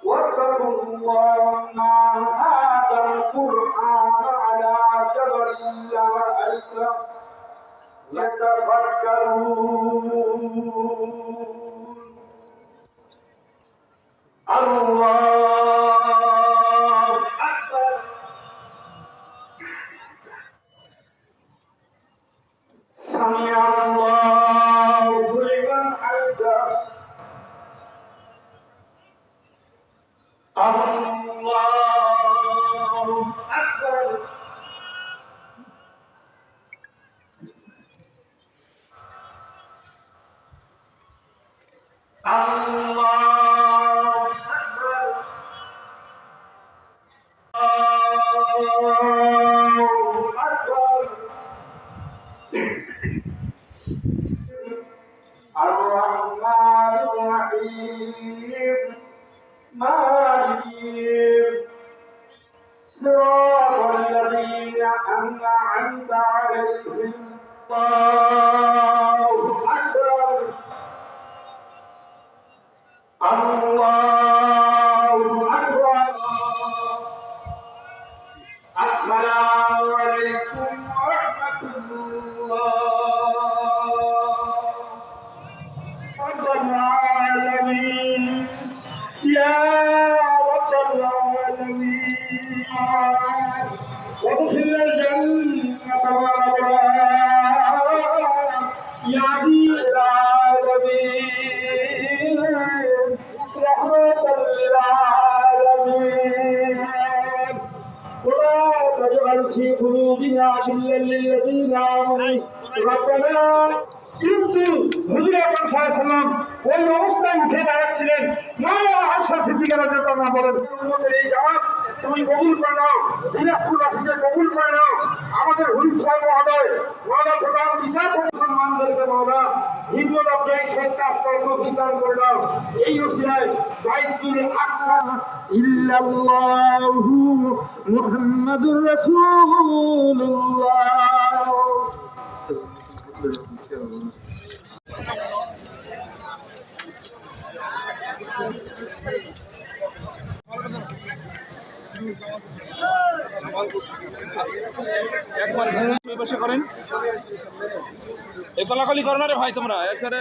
واتقوا الله ما هذا القرآن على جبل لرأيته يتفكرون الله أكبر سمع الله لمن حمده الله أكبر الله أكبر الله أكبر الرحمن الرحيم مالك صراط الذين أنعمت عليهم الله أكبر الله أكبر السلام عليكم ورحمة الله رب العالمين يا رب العالمين وادخل الجنة والأبرار يا عزيز العالمين رحمة للعالمين ولا تجعل في قلوبنا غلا للذين آمنوا ربنا কিন্তু হুজুর আকরাম সাল্লাল্লাহু ওই অবস্থায় উঠে দাঁড়াচ্ছিলেন মা আয়েশা সিদ্দিকা রাদিয়াল্লাহু আনহা বলেন উম্মতের এই জামাত তুমি কবুল করে নাও দিনাজপুরবাসীকে কবুল করে নাও আমাদের হুজুর সাহেব মহোদয় মাওলানা প্রধান বিশাল মুসলমানদেরকে মাওলানা হিম্মত অবদান সরকার কর্ম বিধান করে নাও এই ওসিলায় বাইতুল আকসা ইল্লাল্লাহু মুহাম্মাদুর রাসূলুল্লাহ একবার বসে করেন এই কলাকলি করো না রে ভাই তোমরা একবারে